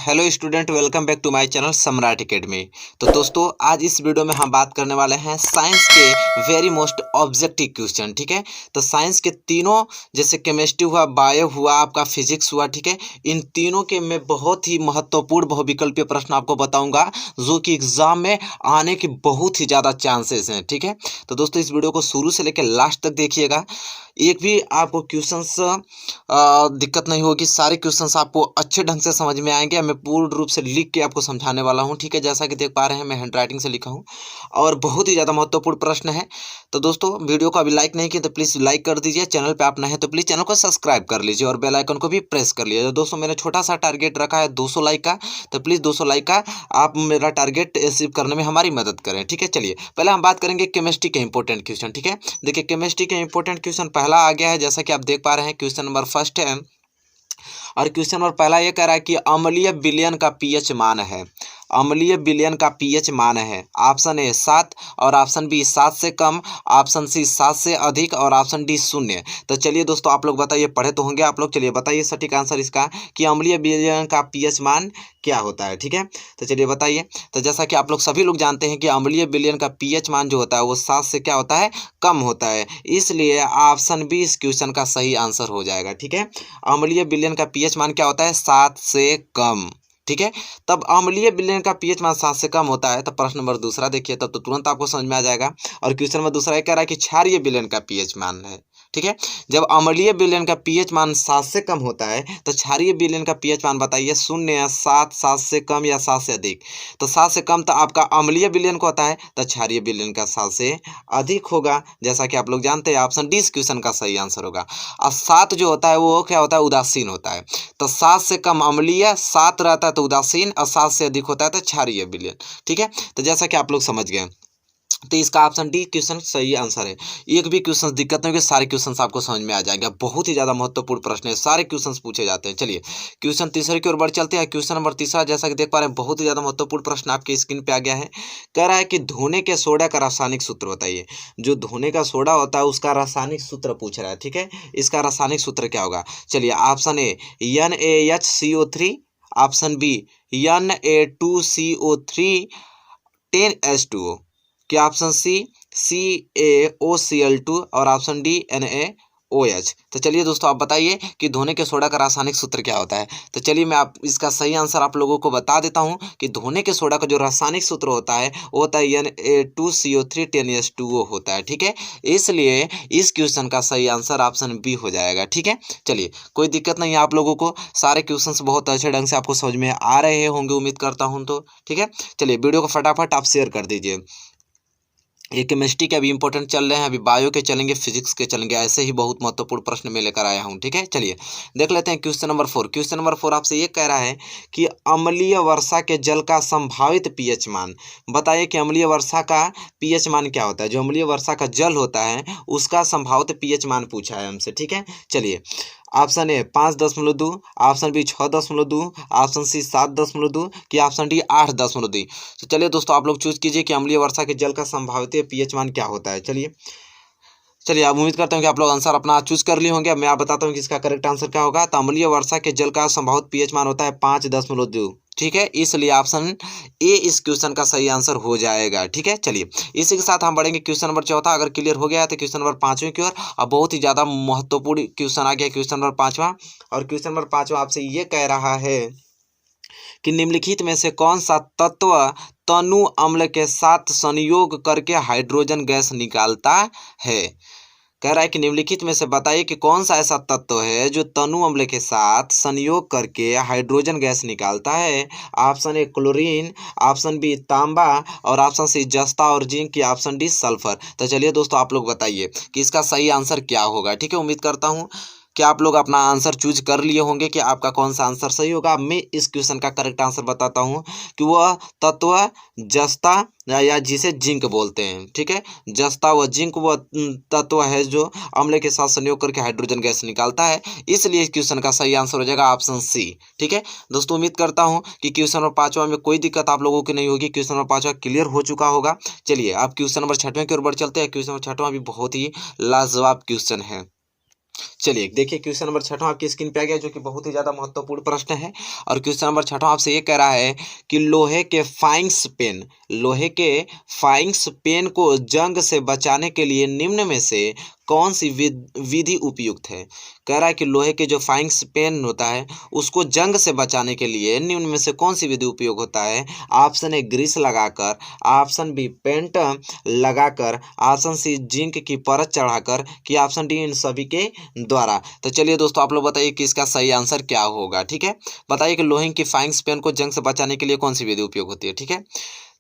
Hello student, welcome back to my channel Samrat Academy. तो दोस्तों, आज इस वीडियो में हम बात करने वाले हैं साइंस के वेरी मोस्ट ऑब्जेक्टिव क्वेश्चन। ठीक है, तो साइंस के तीनों, जैसे केमिस्ट्री हुआ, बायो हुआ, आपका फिजिक्स हुआ, ठीक है, इन तीनों के मैं बहुत ही महत्वपूर्ण बहुविकल्पीय प्रश्न आपको बताऊंगा जो कि एग्जाम में आने के बहुत ही ज़्यादा चांसेस हैं। ठीक है, तो दोस्तों इस वीडियो को शुरू से लेकर लास्ट तक देखिएगा। एक भी आपको क्वेश्चंस दिक्कत नहीं होगी, सारे क्वेश्चंस आपको अच्छे ढंग से समझ में आएंगे। मैं पूर्ण रूप से लिख के आपको समझाने वाला हूं। ठीक है, जैसा कि देख पा रहे हैं मैं हैंड राइटिंग से लिखा हूं और बहुत ही ज़्यादा महत्वपूर्ण प्रश्न है। तो दोस्तों, वीडियो को अभी लाइक नहीं किया तो प्लीज़ लाइक कर दीजिए। चैनल पे आप नए हैं तो प्लीज़ चैनल को सब्सक्राइब कर लीजिए और बेल आइकन को भी प्रेस कर लीजिए। तो दोस्तों, मैंने छोटा सा टारगेट रखा है 200 लाइक का, तो प्लीज़ 200 लाइक का आप मेरा टारगेट अचीव करने में हमारी मदद करें। ठीक है, चलिए पहले हम बात करेंगे केमिस्ट्री के इंपॉर्टेंट क्वेश्चन। ठीक है, देखिए केमिस्ट्री के इंपॉर्टेंट क्वेश्चन पहला आ गया है, जैसा कि आप देख पा रहे हैं। क्वेश्चन नंबर फर्स्ट है और क्वेश्चन नंबर पहला ये कह रहा है कि अम्लीय विलयन का पीएच मान है। अम्लीय विलयन का पीएच मान है। ऑप्शन ए 7 और ऑप्शन बी 7 से कम, ऑप्शन सी 7 से अधिक और ऑप्शन डी 0। तो चलिए दोस्तों, आप लोग बताइए, पढ़े तो होंगे आप लोग, चलिए बताइए सटीक आंसर इसका कि अम्लीय विलयन का पीएच मान क्या होता है। ठीक है, तो चलिए बताइए। तो जैसा कि आप लोग सभी लोग जानते हैं कि अम्लीय विलयन का पीएच मान जो होता है वो 7 से क्या होता है, कम होता है। इसलिए ऑप्शन बी इस क्वेश्चन का सही आंसर हो जाएगा। ठीक है, अम्लीय विलयन का पीएच मान क्या होता है, 7 से कम। ठीक है, तब अम्लीय विलयन का पीएच मान 7 से कम होता है। तब प्रश्न नंबर दूसरा देखिए, तब तो तुरंत आपको समझ में आ जाएगा। और क्वेश्चन नंबर दूसरा ये कह रहा है कि क्षारीय विलयन का पीएच मान है। ठीक है, जब अम्लीय विलयन का पीएच मान 7 से कम होता है तो क्षारीय विलयन का पीएच मान बताइए, 0 या 7, 7 से कम या 7 से अधिक। तो 7 से कम तो आपका अम्लीय विलयन को होता है, तो क्षारीय विलयन का 7 से अधिक होगा। जैसा कि आप लोग जानते हैं, ऑप्शन डी इस क्वेश्चन का सही आंसर होगा। और 7 जो होता है वो क्या होता है, उदासीन होता है। तो 7 से कम अम्लीय, 7 रहता है तो उदासीन, और 7 से अधिक होता है तो क्षारीय विलयन। ठीक है, तो जैसा कि आप लोग समझ गए, तो इसका ऑप्शन डी क्वेश्चन सही आंसर है। एक भी क्वेश्चन दिक्कत नहीं होगी, सारे क्वेश्चंस आपको समझ में आ जाएंगे। बहुत ही ज़्यादा महत्वपूर्ण प्रश्न है, सारे क्वेश्चंस पूछे जाते हैं। चलिए क्वेश्चन तीसरे की ओर बढ़ चलते हैं। क्वेश्चन नंबर तीसरा, जैसा कि देख पा रहे हैं, बहुत ही ज़्यादा महत्वपूर्ण प्रश्न आपकी स्क्रीन पे आ गया है। कह रहा है कि धोने के सोडा का रासायनिक सूत्र बताइए। जो धोने का सोडा होता है उसका रासायनिक सूत्र पूछ रहा है। ठीक है, इसका रासायनिक सूत्र क्या होगा। चलिए, ऑप्शन ए NaHCO3, option B Na2CO3 10H2O, कि ऑप्शन सी CaOCl2 और ऑप्शन डी NaOH। तो चलिए दोस्तों, आप बताइए कि धोने के सोडा का रासायनिक सूत्र क्या होता है। तो चलिए मैं आप इसका सही आंसर आप लोगों को बता देता हूं कि धोने के सोडा का जो रासायनिक सूत्र होता है वो होता है Na2CO3 10H2O होता है। ठीक है, इसलिए इस क्वेश्चन का सही आंसर ऑप्शन बी हो जाएगा। ठीक है, चलिए कोई दिक्कत नहीं है, आप लोगों को सारे क्वेश्चंस बहुत अच्छे ढंग से आपको समझ में आ रहे होंगे, उम्मीद करता हूँ। तो ठीक है, चलिए वीडियो को फटाफट आप शेयर कर दीजिए। ये केमिस्ट्री के अभी इंपॉर्टेंट चल रहे हैं, अभी बायो के चलेंगे, फिजिक्स के चलेंगे, ऐसे ही बहुत महत्वपूर्ण प्रश्न मैं लेकर आया हूँ। ठीक है, चलिए देख लेते हैं क्वेश्चन नंबर 4। क्वेश्चन नंबर 4 आपसे ये कह रहा है कि अम्लीय वर्षा के जल का संभावित पीएच मान बताइए कि अम्लीय वर्षा का पीएच मान क्या होता है। जो अम्लीय वर्षा का जल होता है उसका संभावित पीएच मान पूछा है हमसे। ठीक है, चलिए option A 5.2, option B 6.2, option C 7.2, कि ऑप्शन डी 8.2। तो चलिए दोस्तों, आप लोग चूज कीजिए कि अम्लीय वर्षा के जल का संभावित पीएच मान क्या होता है। चलिए आप उम्मीद करता हूँ कि आप लोग आंसर अपना चूज कर लिए होंगे। अब मैं आप बताता हूँ कि इसका करेक्ट आंसर क्या होगा। तो अम्लीय वर्षा के जल का संभावित पीएच मान होता है 5.2। ठीक है, इसलिए ऑप्शन ए इस क्वेश्चन का सही आंसर हो जाएगा। ठीक है, चलिए इसी के साथ हम बढ़ेंगे क्वेश्चन नंबर चौथा। अगर क्लियर हो गया है तो क्वेश्चन नंबर 5वें की ओर। अब बहुत ही ज़्यादा महत्वपूर्ण क्वेश्चन आ गया, क्वेश्चन नंबर 5वां। और क्वेश्चन नंबर 5वां आपसे ये कह रहा है कि निम्नलिखित में से कौन सा तत्व तनु अम्ल के साथ संयोग करके हाइड्रोजन गैस निकालता है। कह रहा है कि निम्नलिखित में से बताइए कि कौन सा ऐसा तत्व है जो तनु अम्ल के साथ संयोग करके हाइड्रोजन गैस निकालता है। Option A chlorine, option B तांबा और ऑप्शन सी जस्ता और जिंक, की ऑप्शन डी सल्फर। तो चलिए दोस्तों, आप लोग बताइए कि इसका सही आंसर क्या होगा। ठीक है, उम्मीद करता हूँ कि आप लोग अपना आंसर चूज कर लिए होंगे कि आपका कौन सा आंसर सही होगा। मैं इस क्वेश्चन का करेक्ट आंसर बताता हूं कि वह तत्व जस्ता या जिसे जिंक बोलते हैं। ठीक है, जस्ता व जिंक वह तत्व है जो अम्ल के साथ संयोग करके हाइड्रोजन गैस निकालता है। इसलिए इस क्वेश्चन का सही आंसर हो जाएगा ऑप्शन सी। ठीक है दोस्तों, उम्मीद करता हूं कि क्वेश्चन नंबर 5वां में कोई दिक्कत आप लोगों की नहीं होगी। क्वेश्चन नंबर 5वां क्लियर हो चुका होगा। चलिए अब क्वेश्चन नंबर 6वें की ओर बढ़ चलते हैं। क्वेश्चन नंबर 6वां भी बहुत ही लाजवाब क्वेश्चन है। चलिए देखिए क्वेश्चन नंबर 6 आपकी स्क्रीन पे आ गया, जो कि बहुत ही ज़्यादा महत्वपूर्ण प्रश्न है। और क्वेश्चन नंबर 6 आपसे ये कह रहा है कि लोहे के फाइंग्स पेन को जंग से बचाने के लिए निम्न में से कौन सी विधि उपयुक्त है। कह रहा है कि लोहे के जो फाइंग्स पेन होता है उसको जंग से बचाने के लिए निम्न में से कौन सी विधि उपयोग होता है। ऑप्शन ए ग्रीस लगाकर, ऑप्शन बी पेंट लगाकर, ऑप्शन सी जिंक की परत चढ़ाकर, कि ऑप्शन डी इन सभी के द्वारा। तो चलिए दोस्तों आप लोग बताइए कि इसका सही आंसर क्या होगा। ठीक है, बताइए कि लोहे की फाइंग्स पेन को जंग से बचाने के लिए कौन सी विधि उपयोग होती है। ठीक है,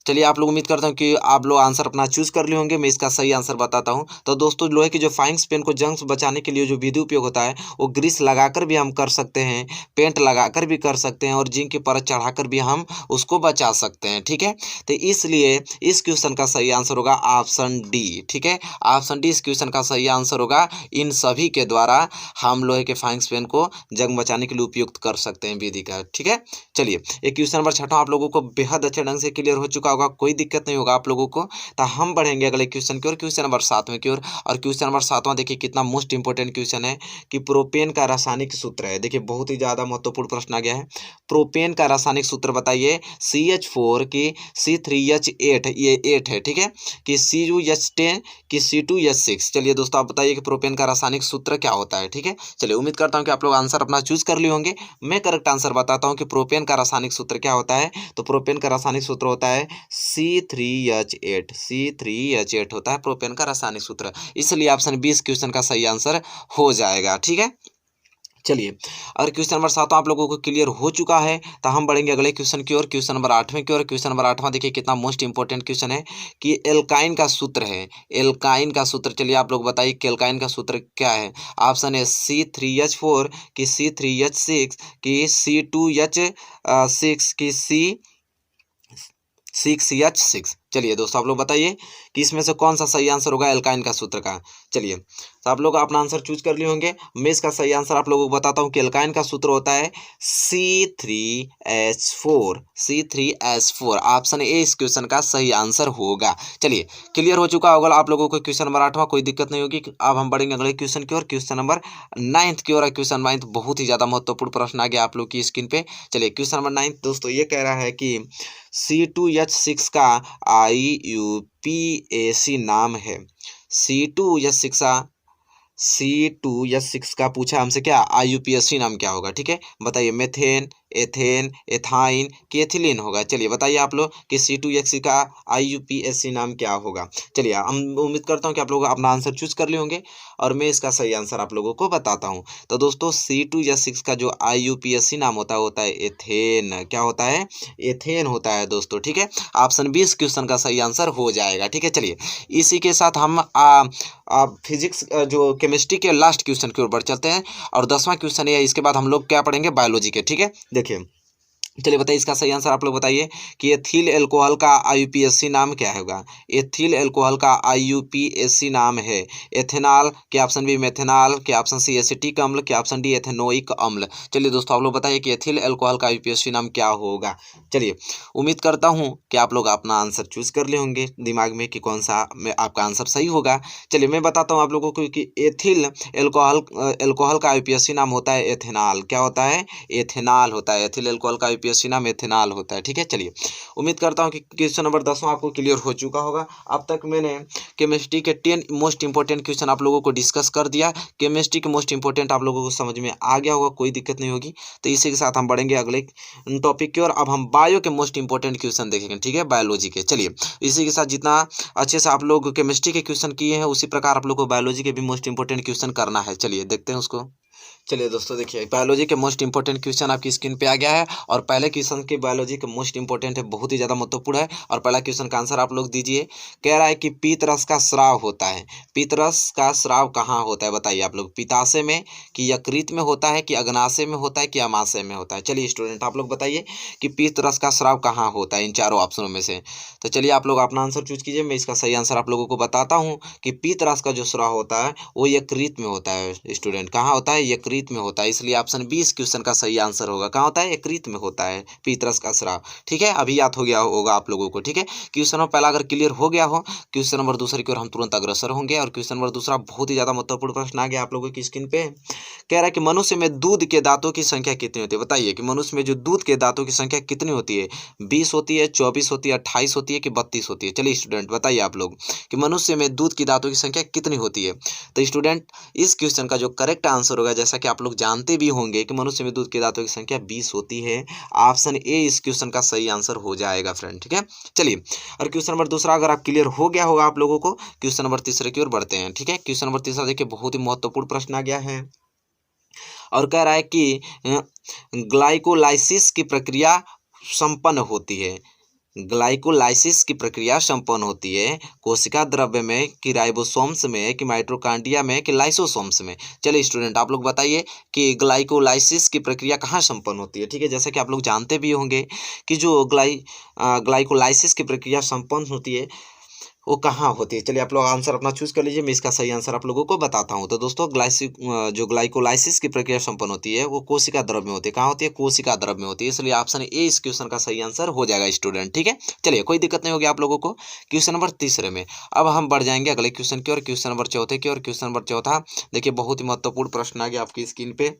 चलिए आप लोग उम्मीद करता हूँ कि आप लोग आंसर अपना चूज कर लिए होंगे। मैं इसका सही आंसर बताता हूँ। तो दोस्तों लोहे की जो फाइंग्स पेन को जंग से बचाने के लिए जो विधि उपयोग होता है वो ग्रीस लगाकर भी हम कर सकते हैं, पेंट लगाकर भी कर सकते हैं, और जिंक की परत चढ़ाकर भी हम उसको बचा सकते हैं। ठीक है, तो इसलिए इस क्वेश्चन का सही आंसर होगा ऑप्शन डी। ठीक है, ऑप्शन डी इस क्वेश्चन का सही आंसर होगा। इन सभी के द्वारा हम लोहे के फाइंग्स पेन को जंग बचाने के लिए उपयुक्त कर सकते हैं विधि का। ठीक है, चलिए ये क्वेश्चन नंबर 6 आप लोगों को बेहद अच्छे ढंग से क्लियर हो चुका होगा, कोई दिक्कत नहीं होगा आप लोगों को। तो हम बढ़ेंगे अगले क्वेश्चन की ओर, क्वेश्चन नंबर 7 की ओर। और क्वेश्चन नंबर 7 देखिए कितना मोस्ट इंपोर्टेंट क्वेश्चन है कि प्रोपेन का रासायनिक सूत्र है। देखिए बहुत ही ज्यादा महत्वपूर्ण प्रश्न आ गया है। प्रोपेन का रासायनिक सूत्र बताइए। CH4 की C3H8, ये 8 है। ठीक है, कि CuH10 की C2H6। चलिए दोस्तों आप बताइए कि प्रोपेन का रासायनिक सूत्र क्या होता है। ठीक है, चलिए उम्मीद करता हूँ कि आप लोग आंसर अपना चूज कर लिए होंगे। मैं करेक्ट आंसर बताता हूँ कि प्रोपेन का रासायनिक सूत्र क्या होता है। तो प्रोपेन का रासायनिक सूत्र होता है C3H8 होता है प्रोपेन का रासायनिक सूत्र। इसलिए ऑप्शन 20 क्वेश्चन का सही आंसर हो जाएगा। ठीक है, चलिए और क्वेश्चन नंबर 7 आप लोगों को क्लियर हो चुका है। तो हम बढ़ेंगे अगले क्वेश्चन की ओर, क्वेश्चन नंबर 8वें की ओर। क्वेश्चन नंबर 8वां देखिए कितना मोस्ट इंपोर्टेंट क्वेश्चन है कि एल्काइन का सूत्र है। एल्काइन का सूत्र चलिए आप लोग बताइए कि एल्काइन का सूत्र क्या है। ऑप्शन है C3H4 की C3H6 की C2H6 की C6H6। चलिए दोस्तों आप लोग बताइए कि इसमें से कौन सा सही आंसर होगा एल्काइन का सूत्र का। चलिए तो आप लोग अपना आंसर चूज कर लिए होंगे। मैं इसका सही आंसर आप लोगों को बताता हूँ कि एल्काइन का सूत्र होता है C3H4। ऑप्शन ए इस क्वेश्चन का सही आंसर होगा। चलिए क्लियर हो चुका होगा आप लोगों को क्वेश्चन नंबर 8वां, कोई दिक्कत नहीं होगी। अब हम बढ़ेंगे अगले क्वेश्चन की ओर, क्वेश्चन नंबर 9 की ओर। क्वेश्चन 9 बहुत ही ज्यादा महत्वपूर्ण प्रश्न आ गया आप लोग की स्क्रीन पे। चलिए क्वेश्चन नंबर 9 दोस्तों ये कह रहा है कि C2H6 का IUPAC नाम है। C2H6 का पूछा हमसे क्या IUPAC नाम क्या होगा। ठीक है, बताइए मेथेन, एथेन, एथाइन कि एथिलीन होगा। चलिए बताइए आप लोग कि C2H6 का IUPAC नाम क्या होगा। चलिए हम उम्मीद करता हूँ कि आप लोग अपना आंसर चूज कर लिए होंगे और मैं इसका सही आंसर आप लोगों को बताता हूँ। तो दोस्तों C2H6 का जो IUPAC नाम होता है एथेन। क्या होता है, एथेन होता है दोस्तों। ठीक है, ऑप्शन 20 क्वेश्चन का सही आंसर हो जाएगा। ठीक है, चलिए इसी के साथ हम फिजिक्स जो केमिस्ट्री के लास्ट क्वेश्चन की ओर बढ़ चलते हैं। और 10वां क्वेश्चन है, इसके बाद हम लोग क्या पढ़ेंगे बायोलॉजी के। ठीक है, देखिए चलिए बताइए इसका सही आंसर आप लोग बताइए कि एथिल अल्कोहल का IUPAC नाम क्या होगा। एथिल अल्कोहल का IUPAC नाम है एथेनॉल, के ऑप्शन बी मेथेनॉल, के ऑप्शन सी एसिटिक अम्ल, के ऑप्शन डी एथेनोइक अम्ल। चलिए दोस्तों आप लोग बताइए कि एथिल अल्कोहल का IUPAC नाम क्या होगा। चलिए उम्मीद करता हूँ कि आप लोग अपना आंसर चूज कर लिए होंगे दिमाग में कि कौन सा आपका आंसर सही होगा। चलिए मैं बताता हूँ आप लोगों को कि एथिल अल्कोहल का IUPAC नाम होता है एथेनॉल। क्या होता है, एथेनॉल होता है। एथिल अल्कोहल का IUPAC नाम एथेनॉल होता है। ठीक है, चलिए उम्मीद करता हूँ कि क्वेश्चन नंबर 10वां आपको क्लियर हो चुका होगा। अब तक मैंने केमिस्ट्री के 10 मोस्ट इंपोर्टेंट क्वेश्चन आप लोगों को डिस्कस कर दिया। केमिस्ट्री के मोस्ट इंपोर्टेंट आप लोगों को समझ में आ गया होगा, कोई दिक्कत नहीं होगी। तो इसी के साथ हम बढ़ेंगे अगले टॉपिक की ओर। अब हम बायो के मोस्ट इंपोर्टेंट क्वेश्चन देखेंगे। ठीक है, बायोलॉजी के। चलिए इसी के साथ जितना अच्छे से आप लोग केमिस्ट्री के क्वेश्चन किए हैं उसी प्रकार आप लोग को बायोलॉजी के भी मोस्ट इंपोर्टेंट क्वेश्चन करना है। चलिए देखते हैं उसको। चलिए दोस्तों देखिए बायोलॉजी के मोस्ट इंपोर्टेंट क्वेश्चन आपकी स्क्रीन पे आ गया है। और पहले क्वेश्चन के बायोलॉजी के मोस्ट इंपोर्टेंट है, बहुत ही ज़्यादा महत्वपूर्ण है। और पहला क्वेश्चन का आंसर आप लोग दीजिए। कह रहा है कि पीतरस का स्राव होता है। पीतरस का स्राव कहाँ होता है बताइए आप लोग। पित्ताशय में, कि यकृत में होता है, कि अग्नाशय में होता है, कि अमाशय में होता है। चलिए स्टूडेंट आप लोग बताइए कि पीतरस का स्राव कहाँ होता है इन चारों ऑप्शनों में से। तो चलिए आप लोग अपना आंसर चूज कीजिए। मैं इसका सही आंसर आप लोगों को बताता हूँ कि पीतरस का जो स्राव होता है वो यकृत में होता है। स्टूडेंट कहाँ होता है, यकृत यकृत में होता है, इसलिए ऑप्शन बी इस क्वेश्चन का सही आंसर होगा। कहाँ होता है? यकृत में होता है पीतरस का स्राव। ठीक है, अभी याद हो गया होगा आप लोगों को। ठीक है, क्वेश्चन नंबर पहला अगर क्लियर हो गया हो, क्वेश्चन नंबर दूसरे की ओर हम तुरंत अग्रसर होंगे। और क्वेश्चन नंबर दूसरा बहुत ही ज्यादा महत्वपूर्ण प्रश्न आ गया आप लोगों की स्क्रीन पे। कह रहा है कि मनुष्य में दूध के दांतों की संख्या कितनी होती है? बताइए कि मनुष्य में जो दूध के दांतों की संख्या कितनी होती है? 20 होती है, 24 होती है, 28 होती है कि 32 होती है? चलिए स्टूडेंट बताइए आप लोग कि मनुष्य में दूध की दांतों की संख्या कितनी होती है। तो स्टूडेंट इस क्वेश्चन का जो करेक्ट आंसर होगा, जैसा कि आप लोग जानते भी होंगे कि मनुष्य में दूध के दांतों की संख्या 20 होती है, ऑप्शन ए इस क्वेश्चन का सही आंसर हो जाएगा फ्रेंड। ठीक है, चलिए और क्वेश्चन नंबर दूसरा अगर आप क्लियर हो गया होगा आप लोगों को, क्वेश्चन नंबर तीसरे की ओर बढ़ते हैं। ठीक है, क्वेश्चन नंबर तीसरा देखिए बहुत ही महत्वपूर्ण प्रश्न आ गया है और कह रहा है कि ग्लाइकोलाइसिस की प्रक्रिया संपन्न होती है। ग्लाइकोलाइसिस की प्रक्रिया संपन्न होती है कोशिका द्रव्य में कि राइबोसोम्स में कि माइटोकॉन्ड्रिया में कि लाइसोसोम्स में? चलिए स्टूडेंट आप लोग बताइए कि ग्लाइकोलाइसिस की प्रक्रिया कहाँ संपन्न होती है। ठीक है, जैसा कि आप लोग जानते भी होंगे कि जो ग्लाइकोलाइसिस की प्रक्रिया संपन्न होती है वो कहाँ होती है। चलिए आप लोग आंसर अपना चूज कर लीजिए, मैं इसका सही आंसर आप लोगों को बताता हूँ। तो दोस्तों जो ग्लाइकोलाइसिस की प्रक्रिया संपन्न होती है वो कोशिका द्रव्य में होती है। कहाँ होती है? कोशिका द्रव्य में होती है, इसलिए ऑप्शन ए इस क्वेश्चन का सही आंसर हो जाएगा स्टूडेंट। ठीक है, चलिए कोई दिक्कत नहीं होगी आप लोगों को। क्वेश्चन नंबर तीसरे में अब हम बढ़ जाएंगे अगले क्वेश्चन की और क्वेश्चन नंबर चौथे की। और क्वेश्चन नंबर चौथा देखिए बहुत ही महत्वपूर्ण प्रश्न आ गया आपकी स्क्रीन पे।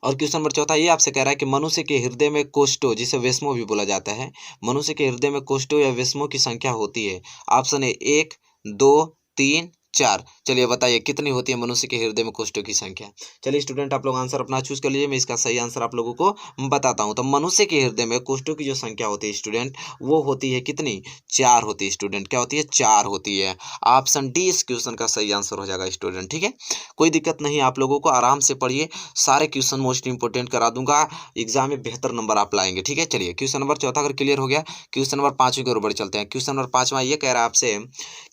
और क्वेश्चन नंबर चौथा ये आपसे कह रहा है कि मनुष्य के हृदय में कोष्ठों, जिसे वेस्मो भी बोला जाता है, मनुष्य के हृदय में कोष्ठों या वेस्मो की संख्या होती है। ऑप्शन है 1, 2, 3, 4। चलिए बताइए कितनी होती है मनुष्य के हृदय में कोष्ठों की संख्या। चलिए स्टूडेंट आप लोग आंसर अपना चूज कर लीजिए, मैं इसका सही आंसर आप लोगों को बताता हूँ। तो मनुष्य के हृदय में कोष्ठों की जो संख्या होती है स्टूडेंट वो होती है कितनी? 4 होती है स्टूडेंट। क्या होती है? 4 होती है। ऑप्शन डी इस क्वेश्चन का सही आंसर हो जाएगा स्टूडेंट। ठीक है, कोई दिक्कत नहीं आप लोगों को, आराम से पढ़िए, सारे क्वेश्चन मोस्ट इंपोर्टेंट करा दूंगा, एग्जाम में बेहतर नंबर आप लाएंगे। ठीक है, चलिए क्वेश्चन नंबर चौथा अगर क्लियर हो गया, क्वेश्चन नंबर पांचवें के ऊपर चलते हैं। क्वेश्चन नंबर पांचवा ये कह रहा है आपसे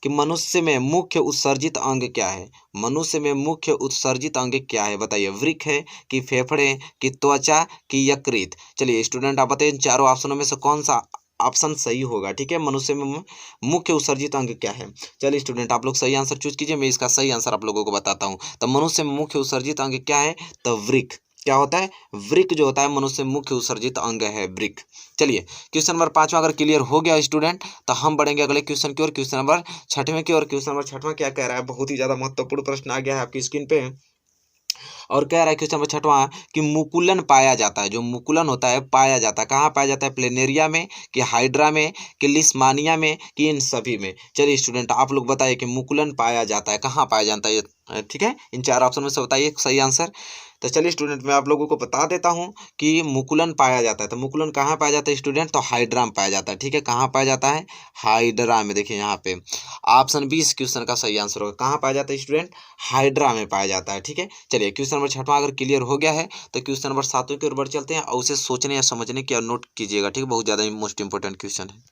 कि मनुष्य में मुख्य उत्सर्जित अंग क्या है? मनुष्य में मुख्य उत्सर्जित अंग क्या है? बताइए, वृक्क है कि फेफड़े कि त्वचा कि यकृत? चलिए स्टूडेंट आप बताइए इन चारों ऑप्शनों में से कौन सा ऑप्शन सही होगा। ठीक है, मनुष्य में मुख्य उत्सर्जित अंग क्या है? चलिए स्टूडेंट आप लोग सही आंसर चूज कीजिए, मैं इसका सही आंसर आप लोगों को बताता हूँ। तो मनुष्य में मुख्य उत्सर्जित अंग क्या है? तो वृक्क। क्या होता है? वृक्क जो होता है मनुष्य में मुख्य उत्सर्जित अंग है, वृक्क। चलिए क्वेश्चन नंबर पांचवा अगर क्लियर हो गया स्टूडेंट तो हम बढ़ेंगे अगले क्वेश्चन की ओर, क्वेश्चन नंबर छठवें की ओर। क्वेश्चन नंबर छठवां क्या कह रहा है? बहुत ही ज्यादा महत्वपूर्ण प्रश्न आ गया है आपकी स्क्रीन पे और कह रहा है क्वेश्चन नंबर छठवां कि मुकुलन पाया जाता है। जो मुकुलन होता है पाया जाता है, कहाँ पाया जाता है? प्लेनेरिया में कि हाइड्रा में कि लिस्मानिया में कि इन सभी में? चलिए स्टूडेंट आप लोग बताइए कि मुकुलन पाया जाता है कहाँ पाया जाता है। ठीक है, इन चार ऑप्शन में से बताइए सही आंसर। तो चलिए स्टूडेंट मैं आप लोगों को बता देता हूं कि मुकुलन पाया जाता है। तो मुकुलन कहाँ पाया जाता है स्टूडेंट? तो हाइड्रा में पाया जाता है। ठीक है, कहाँ पाया जाता है? हाइड्रा में। देखिए यहाँ पे ऑप्शन बी इस क्वेश्चन का सही आंसर होगा। कहाँ पाया जाता है स्टूडेंट? हाइड्रा में पाया जाता है। ठीक है, चलिए क्वेश्चन नंबर छठवां अगर क्लियर हो गया है तो क्वेश्चन नंबर सातवें की ओर बढ़ चलते हैं और उसे सोचने या समझने की और नोट कीजिएगा। ठीक है, बहुत ज्यादा मोस्ट इंपोर्टेंट क्वेश्चन है।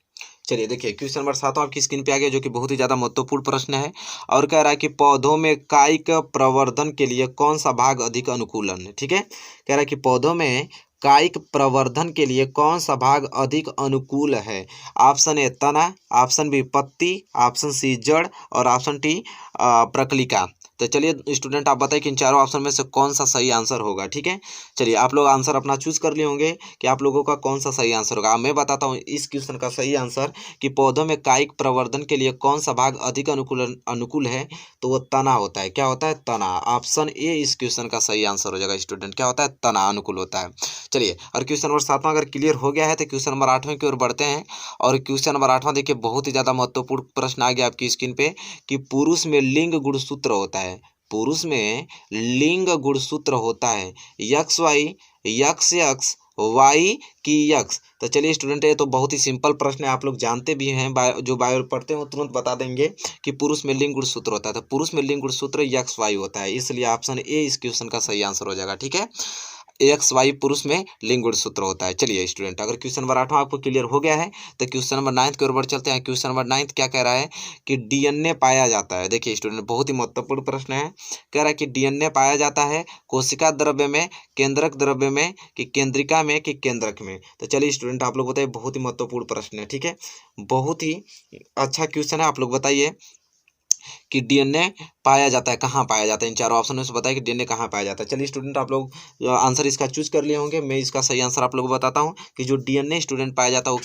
चलिए देखिए क्वेश्चन नंबर 7 आपकी स्क्रीन पे आ गया जो कि बहुत ही ज्यादा महत्वपूर्ण प्रश्न है और कह रहा है कि पौधों में कायिक प्रवर्धन के लिए कौन सा भाग अधिक अनुकूल है। ठीक है, कह रहा है कि पौधों में कायिक प्रवर्धन के लिए कौन सा भाग अधिक अनुकूल है? ऑप्शन ए तना, ऑप्शन बी पत्ती, ऑप्शन सी जड़ और ऑप्शन टी प्रकलिका। तो चलिए स्टूडेंट आप बताइए कि इन चारों ऑप्शन में से कौन सा सही आंसर होगा। ठीक है, चलिए आप लोग आंसर अपना चूज कर लिए होंगे कि आप लोगों का कौन सा सही आंसर होगा। मैं बताता हूँ इस क्वेश्चन का सही आंसर कि पौधों में कायिक प्रवर्धन के लिए कौन सा भाग अधिक अनुकूल है, तो वो तना होता है। क्या होता है? तना। ऑप्शन ए इस क्वेश्चन का सही आंसर हो जाएगा स्टूडेंट। क्या होता है? तना अनुकूल होता है। चलिए और क्वेश्चन नंबर 7वां अगर क्लियर हो गया है तो क्वेश्चन नंबर 8वें की ओर बढ़ते हैं और क्वेश्चन नंबर 8वां देखिए बहुत ही ज्यादा महत्वपूर्ण प्रश्न आ गया आपकी स्क्रीन पे कि पुरुष में लिंग गुणसूत्र होता है। पुरुष में लिंग गुणसूत्र होता है X Y, X X, Y की यक्स। तो चलिए स्टूडेंट ये तो बहुत ही सिंपल प्रश्न है, आप लोग जानते भी हैं, जो बायो पढ़ते हैं वो तुरंत बता देंगे कि पुरुष में लिंग गुणसूत्र होता है। तो पुरुष में लिंग गुणसूत्र यक्स वाई होता है, इसलिए ऑप्शन ए इस क्वेश्चन का सही आंसर हो जाएगा। ठीक है, एक्स वाई पुरुष में लिंग गुणसूत्र होता है। चलिए स्टूडेंट अगर क्वेश्चन नंबर 8वां आपको क्लियर हो गया है तो क्वेश्चन नंबर 9 की ओर बढ़ चलते हैं। क्वेश्चन नंबर 9 क्या कह रहा है कि डीएनए पाया जाता है। देखिए स्टूडेंट बहुत ही महत्वपूर्ण प्रश्न है, कह रहा है कि डीएनए पाया जाता है कोशिका द्रव्य में, केंद्रक द्रव्य में कि केंद्रिका में कि केंद्रक में? तो चलिए स्टूडेंट आप लोग बताइए, बहुत ही महत्वपूर्ण प्रश्न है। ठीक है, बहुत ही अच्छा क्वेश्चन है, आप लोग बताइए कि डीएनए पाया जाता है, कहाँ पाया जाता है। इन चारों ऑप्शन में से बताइए कि डीएनए कहाँ पाया जाता है। चलिए स्टूडेंट, आप लोग आंसर इसका चूज कर लिए होंगे। मैं इसका सही आंसर आप लोगों को बताता हूँ कि जो डीएनए स्टूडेंट पाया जाता है वो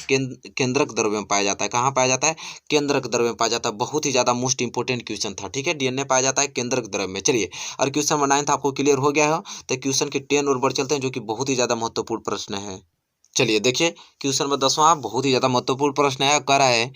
केंद्रक द्रव्य में पाया जाता है। कहाँ पाया जाता है? केंद्रक द्रव्य में पाया जाता है। बहुत ही ज्यादा मोस्ट इंपोर्टेंट क्वेश्चन था, ठीक है। डीएनए पाया जाता है केंद्रक द्रव्य में। चलिए, और क्वेश्चन नंबर 9 आपको क्लियर हो गया है, तो क्वेश्चन के 10 और बढ़ चलते हैं, जो कि बहुत ही ज्यादा महत्वपूर्ण प्रश्न है। चलिए देखिए, क्वेश्चन नंबर 10वां बहुत ही ज्यादा महत्वपूर्ण प्रश्न है। कह रहा है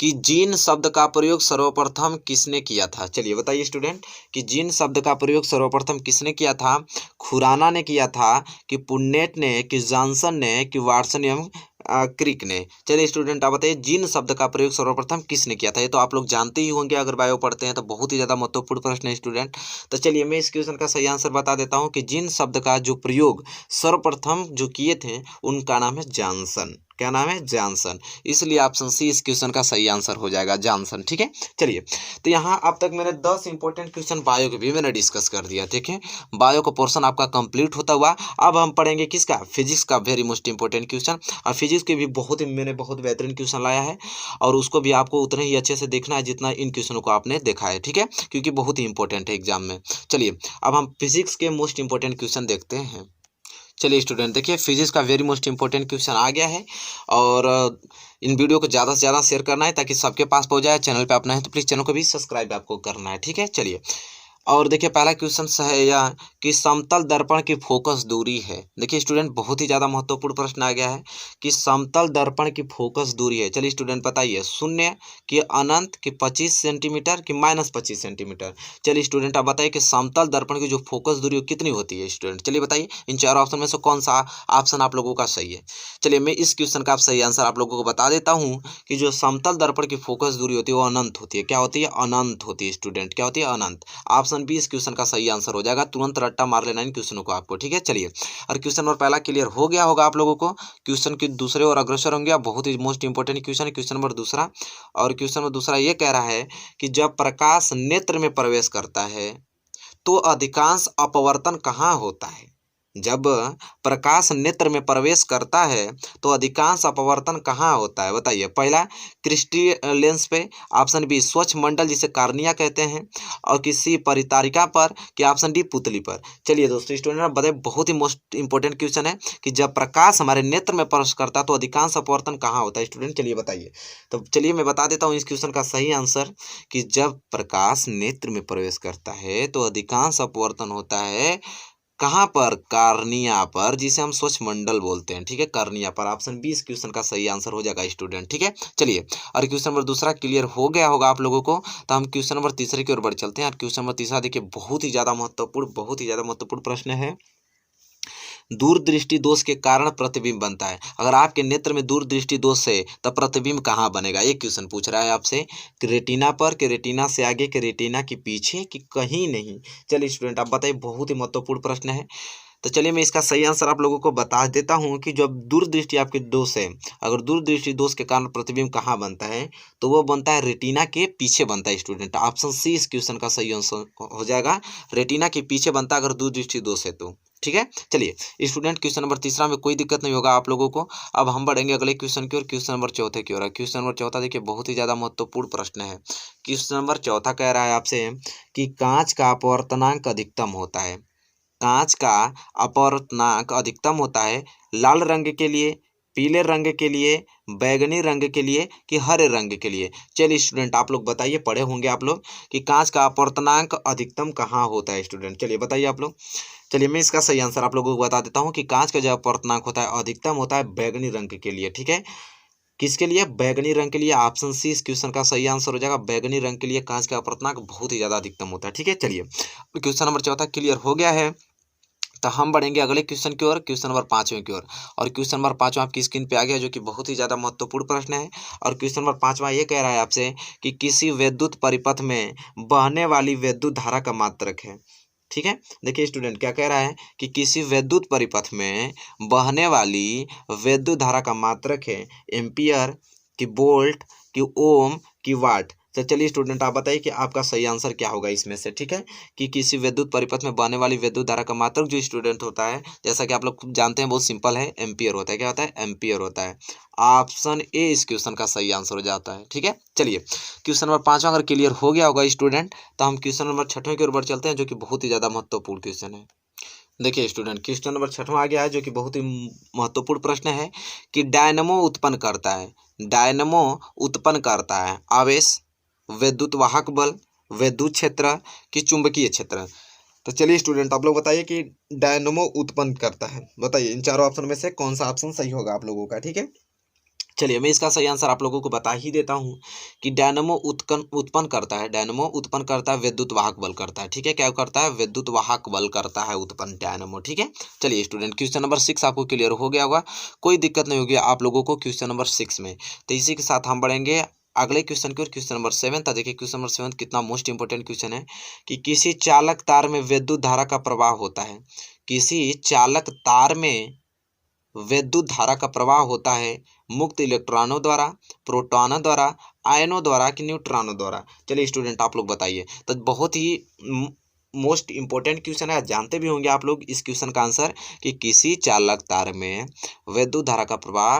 कि जीन शब्द का प्रयोग सर्वप्रथम किसने किया था। चलिए बताइए स्टूडेंट कि जीन शब्द का प्रयोग सर्वप्रथम किसने किया था। खुराना ने किया था, कि पुन्नेट ने, कि जॉनसन ने, कि वाटसन एवं क्रिक ने। चलिए स्टूडेंट, आप बताइए जीन शब्द का प्रयोग सर्वप्रथम किसने किया था। ये तो आप लोग जानते ही होंगे, अगर बायो पढ़ते हैं तो बहुत ही ज्यादा महत्वपूर्ण प्रश्न है स्टूडेंट। तो चलिए मैं इस क्वेश्चन का सही आंसर बता देता हूँ कि जीन शब्द का जो प्रयोग सर्वप्रथम जो किए थे उनका नाम है जॉनसन। क्या नाम है? जॉनसन। इसलिए ऑप्शन सी इस क्वेश्चन का सही आंसर हो जाएगा, जॉनसन, ठीक है। चलिए, तो यहाँ अब तक मैंने 10 इंपॉर्टेंट क्वेश्चन बायो के भी मैंने डिस्कस कर दिया, ठीक है। बायो का पोर्शन आपका कंप्लीट होता हुआ अब हम पढ़ेंगे किसका? फिजिक्स का वेरी मोस्ट इंपॉर्टेंट क्वेश्चन। और फिजिक्स के भी मैंने बहुत बेहतरीन क्वेश्चन लाया है, और उसको भी आपको उतने ही अच्छे से देखना है जितना इन क्वेश्चनों को आपने देखा है, ठीक है, क्योंकि बहुत ही इंपॉर्टेंट है एग्जाम में। चलिए, अब हम फिजिक्स के मोस्ट इंपॉर्टेंट क्वेश्चन देखते हैं। चलिए स्टूडेंट, देखिए फिजिक्स का वेरी मोस्ट इंपॉर्टेंट क्वेश्चन आ गया है, और इन वीडियो को ज़्यादा से ज़्यादा शेयर करना है ताकि सबके पास पहुंच जाए। चैनल पे अपना है तो प्लीज़ चैनल को भी सब्सक्राइब आपको करना है, ठीक है। चलिए, और देखिए पहला क्वेश्चन है यह कि समतल दर्पण की फोकस दूरी है। देखिए स्टूडेंट, बहुत ही ज़्यादा महत्वपूर्ण प्रश्न आ गया है कि समतल दर्पण की फोकस दूरी है। चलिए स्टूडेंट बताइए, शून्य कि अनंत कि 25 सेंटीमीटर कि -25 सेंटीमीटर। चलिए स्टूडेंट, आप बताइए कि समतल दर्पण की जो फोकस दूरी कितनी होती है स्टूडेंट। चलिए बताइए, इन चार ऑप्शन में से कौन सा ऑप्शन आप लोगों का सही है। चलिए मैं इस क्वेश्चन का सही आंसर आप लोगों को बता देता हूँ कि जो समतल दर्पण की फोकस दूरी होती है वो अनंत होती है। क्या होती है? अनंत होती है स्टूडेंट। क्या होती है? अनंत। ऑप्शन बी इस क्वेश्चन का सही आंसर हो जाएगा। तुरंत रट्टा मार लेना इन क्वेश्चनों को आपको, ठीक है। चलिए, और क्वेश्चन नंबर पहला क्लियर हो गया होगा आप लोगों को। क्वेश्चन के दूसरे और अग्रसर होंगे, बहुत ही मोस्ट इंपोर्टेंट क्वेश्चन है क्वेश्चन नंबर दूसरा। और क्वेश्चन नंबर दूसरा ये कह रहा है कि जब प्रकाश नेत्र में प्रवेश करता है तो अधिकांश अपवर्तन कहाँ होता है। जब प्रकाश नेत्र में प्रवेश करता है तो अधिकांश अपवर्तन कहाँ होता है, बताइए। पहला क्रिस्टल लेंस पे, ऑप्शन बी स्वच्छ मंडल जिसे कार्निया कहते हैं, और किसी परितारिका पर, कि ऑप्शन डी पुतली पर। चलिए दोस्तों स्टूडेंट बताइए, बहुत ही मोस्ट इंपोर्टेंट क्वेश्चन है कि जब प्रकाश हमारे नेत्र में प्रवेश करता है तो अधिकांश अपवर्तन कहाँ होता है स्टूडेंट। चलिए बताइए। तो चलिए मैं बता देता हूँ इस क्वेश्चन का सही आंसर कि जब प्रकाश नेत्र में प्रवेश करता है तो अधिकांश अपवर्तन होता है कहाँ पर? कार्निया पर, जिसे हम स्वच्छ मंडल बोलते हैं, ठीक है, कार्निया पर। ऑप्शन बी इस क्वेश्चन का सही आंसर हो जाएगा स्टूडेंट, ठीक है। चलिए, और क्वेश्चन नंबर दूसरा क्लियर हो गया होगा आप लोगों को, तो हम क्वेश्चन नंबर तीसरे की ओर बढ़ चलते हैं। और क्वेश्चन नंबर तीसरा देखिए, बहुत ही ज्यादा महत्वपूर्ण प्रश्न है। दूरदृष्टि दोष के कारण प्रतिबिंब बनता है। अगर आपके नेत्र में दूरदृष्टि दोष है तो प्रतिबिंब कहाँ बनेगा, एक क्वेश्चन पूछ रहा है आपसे। कि रेटिना पर, कि रेटिना से आगे, कि रेटिना के पीछे, कि कहीं नहीं। चलिए स्टूडेंट आप बताइए, बहुत ही महत्वपूर्ण प्रश्न है। तो चलिए मैं इसका सही आंसर आप लोगों को बता देता हूँ कि जब दूरदृष्टि आपके दोष है, अगर दूरदृष्टि दोष के कारण प्रतिबिंब कहाँ बनता है तो वो बनता है रेटिना के पीछे बनता है स्टूडेंट। ऑप्शन सी इस क्वेश्चन का सही आंसर हो जाएगा, रेटिना के पीछे बनता है अगर दूरदृष्टि दोष है तो, ठीक है। चलिए स्टूडेंट, क्वेश्चन नंबर तीसरा में कोई दिक्कत नहीं होगा आप लोगों को। अब हम बढ़ेंगे अगले क्वेश्चन की ओर, क्वेश्चन नंबर चौथे की ओर। क्वेश्चन नंबर चौथा देखिए, बहुत ही ज्यादा महत्वपूर्ण प्रश्न है। क्वेश्चन नंबर चौथा कह रहा है आपसे कि कांच का अपवर्तनांक अधिकतम होता है। कांच का अपवर्तनांक अधिकतम होता है लाल रंग के लिए, पीले रंग के लिए, बैगनी रंग के लिए, कि हरे रंग के लिए। चलिए स्टूडेंट आप लोग बताइए, पढ़े होंगे आप लोग कि कांच का अपवर्तनांक अधिकतम कहाँ होता है स्टूडेंट। चलिए बताइए आप लोग। चलिए मैं इसका सही आंसर आप लोगों को बता देता हूँ कि कांच का जो अपवर्तनांक होता है अधिकतम होता है बैगनी रंग के लिए, ठीक है। किसके लिए? बैगनी रंग के लिए। ऑप्शन सी इस क्वेश्चन का सही आंसर हो जाएगा। बैगनी रंग के लिए कांच का अपवर्तनांक बहुत ही ज्यादा अधिकतम होता है, ठीक है। चलिए क्वेश्चन नंबर चौथा क्लियर हो गया है, तो हम बढ़ेंगे अगले क्वेश्चन की ओर, क्वेश्चन नंबर पाँचवें की ओर। और क्वेश्चन नंबर पाँचवा आपकी स्क्रीन पे आ गया, जो कि बहुत ही ज्यादा महत्वपूर्ण प्रश्न है। और क्वेश्चन नंबर पाँचवा ये कह रहा है आपसे कि किसी विद्युत परिपथ में बहने वाली विद्युत धारा का मात्रक है, ठीक है। देखिए स्टूडेंट क्या कह रहा है कि किसी विद्युत परिपथ में बहने वाली विद्युत धारा का मात्रक है एम्पियर, कि वोल्ट, कि ओम, कि वाट। तो चलिए स्टूडेंट आप बताइए कि आपका सही आंसर क्या होगा इसमें से, ठीक है। कि किसी विद्युत परिपथ में बहने वाली विद्युत धारा का मात्रक जो स्टूडेंट होता है, जैसा कि आप लोग जानते हैं, बहुत सिंपल है, एम्पियर होता है। क्या होता है? एम्पियर होता है। ऑप्शन ए इस क्वेश्चन का सही आंसर हो जाता है, ठीक है। चलिए क्वेश्चन नंबर 5 अगर क्लियर हो गया होगा स्टूडेंट, तो हम क्वेश्चन नंबर 6 की ओर बढ़ चलते हैं, जो कि बहुत ही ज्यादा महत्वपूर्ण क्वेश्चन है। देखिए स्टूडेंट, क्वेश्चन नंबर 6 आ गया है, जो कि बहुत ही महत्वपूर्ण प्रश्न है कि डायनमो उत्पन्न करता है, डायनमो उत्पन्न करता है आवेश, विद्युत वाहक बल, विद्युत क्षेत्र कि चुंबकीय क्षेत्र। तो चलिए स्टूडेंट आप लोग बताइए कि डायनमो उत्पन्न करता है, बताइए इन चारों ऑप्शन में से कौन सा ऑप्शन सही होगा आप लोगों का, ठीक है। चलिए मैं इसका सही आंसर आप लोगों को बता ही देता हूं कि डायनमो उत्पन्न करता है, डायनमो उत्पन्न करता है विद्युत वाहक बल करता है, ठीक है। क्या करता है? विद्युत वाहक बल करता है उत्पन्न डायनमो, ठीक है। चलिए स्टूडेंट क्वेश्चन नंबर 6 आपको क्लियर हो गया होगा, कोई दिक्कत नहीं होगी आप लोगों को क्वेश्चन नंबर 6 में। तो इसी के साथ हम बढ़ेंगे अगले क्वेश्चन की ओर, क्वेश्चन नंबर 7। देखिए क्वेश्चन नंबर 7 कितना मोस्ट इंपोर्टेंट क्वेश्चन है कि किसी चालक तार में विद्युत धारा का प्रवाह होता है, किसी चालक तार में विद्युत धारा का प्रवाह होता है मुक्त इलेक्ट्रॉनों द्वारा, प्रोटॉनों द्वारा, आयनों द्वारा कि न्यूट्रॉनों द्वारा। चलिए स्टूडेंट आप लोग बताइए। तो बहुत ही मोस्ट इंपॉर्टेंट क्वेश्चन है, जानते भी होंगे आप लोग इस क्वेश्चन का आंसर कि किसी चालक तार में विद्युत धारा का प्रवाह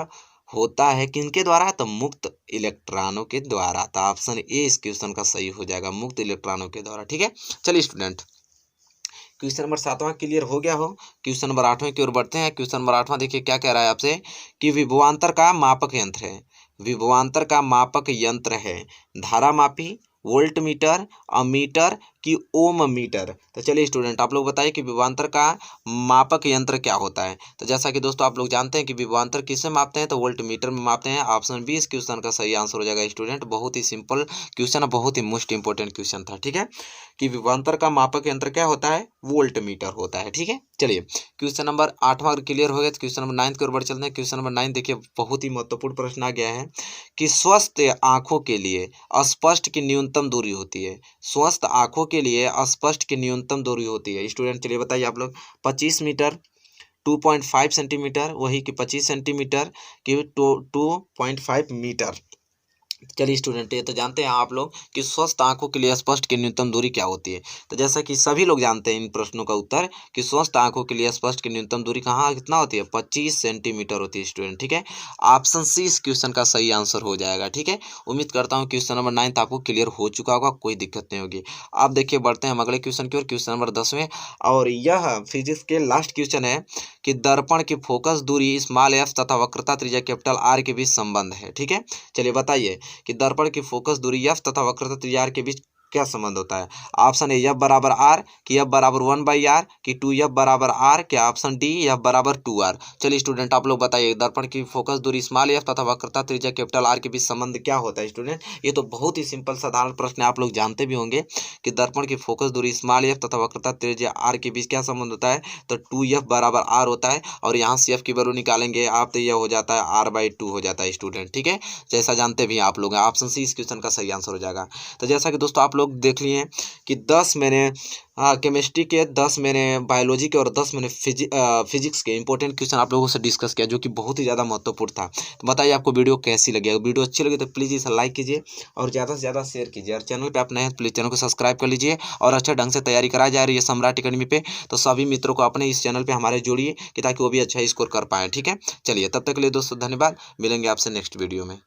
होता है किनके द्वारा? तो मुक्त इलेक्ट्रॉनों के द्वारा। तो ऑप्शन ए इस क्वेश्चन का सही हो जाएगा, मुक्त इलेक्ट्रॉनों के द्वारा, ठीक है। चलिए स्टूडेंट क्वेश्चन नंबर 7वां क्लियर हो गया हो, क्वेश्चन नंबर 8वें की ओर बढ़ते हैं। क्वेश्चन नंबर 8वां देखिए क्या कह रहा है आपसे कि विभवांतर का मापक यंत्र है, विभवांतर का मापक यंत्र है धारा मापी, वोल्ट मीटर, अमीटर कि ओम मीटर। तो चलिए स्टूडेंट आप लोग बताइए कि विभवांतर का मापक यंत्र क्या होता है। तो जैसा कि दोस्तों आप लोग जानते हैं कि विभवांतर किससे मापते हैं, तो वोल्ट मीटर में मापते हैं। ऑप्शन बी इस क्वेश्चन का सही आंसर हो जाएगा स्टूडेंट। बहुत ही सिंपल क्वेश्चन है, बहुत ही मोस्ट इंपॉर्टेंट क्वेश्चन था, ठीक है। कि विभवांतर का मापक यंत्र क्या होता है? वोल्ट मीटर होता है, ठीक है। चलिए क्वेश्चन नंबर 8वां क्लियर हो गया, तो क्वेश्चन नंबर 9 की ओर बढ़ चलते हैं। क्वेश्चन नंबर 9 देखिए बहुत ही महत्वपूर्ण प्रश्न आ गया है कि स्वस्थ आंखों के लिए स्पष्ट की न्यूनतम दूरी होती है, स्वस्थ आंखों के लिए स्पष्ट की न्यूनतम दूरी होती है स्टूडेंट। चलिए बताइए आप लोग, 25 मीटर, 2.5 सेंटीमीटर, वही कि 25 सेंटीमीटर कि 2.5 मीटर। चलिए स्टूडेंट ये तो जानते हैं आप लोग कि स्वस्थ आंखों के लिए स्पष्ट की न्यूनतम दूरी क्या होती है। तो जैसा कि सभी लोग जानते हैं इन प्रश्नों का उत्तर कि स्वस्थ आंखों के लिए स्पष्ट की न्यूनतम दूरी कहाँ कितना होती है? 25 सेंटीमीटर होती है स्टूडेंट, ठीक है। ऑप्शन सी इस क्वेश्चन का सही आंसर हो जाएगा, ठीक है। उम्मीद करता हूँ क्वेश्चन नंबर 9 आपको क्लियर हो चुका होगा, कोई दिक्कत नहीं होगी। आप देखिए बढ़ते हैं हम अगले क्वेश्चन की ओर, क्वेश्चन नंबर 10वें, और यह फिजिक्स के लास्ट क्वेश्चन है कि दर्पण की फोकस दूरी स्मॉल एफ तथा वक्रता त्रिज्या कैपिटल आर के बीच संबंध है, ठीक है। चलिए बताइए कि दर्पण की फोकस दूरी एफ तथा वक्रता त्रिज्या आर के बीच क्या संबंध होता है। ऑप्शन ए एफ बराबर आर, कि एफ बराबर 1/r, कि 2f बराबर आर, क्या ऑप्शन डी एफ बराबर 2r। चलिए स्टूडेंट आप लोग बताइए दर्पण की फोकस दूरी स्मॉल एफ तथा वक्रता त्रिज्या कैपिटल आर के बीच संबंध क्या होता है स्टूडेंट। ये तो बहुत ही सिंपल साधारण प्रश्न है, आप लोग जानते भी होंगे कि दर्पण की फोकस दूरी स्मॉल एफ तथा वक्रता त्रिज्या आर के बीच क्या संबंध होता है। तो 2f बराबर आर होता है, और यहाँ से f की वैल्यू निकालेंगे आप तो यह हो जाता है r/2 हो जाता है स्टूडेंट, ठीक है। जैसा जानते भी आप लोग हैं, ऑप्शन सी इस क्वेश्चन का सही आंसर हो जाएगा। तो जैसा कि दोस्तों आप लोग देख लिए कि 10 मैंने केमिस्ट्री के, 10 मैंने बायोलॉजी के और 10 मैंने फिजिक्स के इंपॉर्टेंट क्वेश्चन आप लोगों से डिस्कस किया, जो कि बहुत ही ज़्यादा महत्वपूर्ण था। तो बताइए आपको वीडियो कैसी लगी। अगर वीडियो अच्छी लगी तो प्लीज़ इसे लाइक कीजिए और ज़्यादा से ज़्यादा शेयर कीजिए, और चैनल पे आप नए हैं प्लीज़ चैनल को सब्सक्राइब कर लीजिए। और अच्छा ढंग से तैयारी कराई जा रही है सम्राट एकेडमी पे, तो सभी मित्रों को अपने इस चैनल पर हमारे जोड़िए कि ताकि वो भी अच्छा स्कोर कर पाएँ, ठीक है। चलिए तब तक के लिए दोस्तों धन्यवाद, मिलेंगे आपसे नेक्स्ट वीडियो में।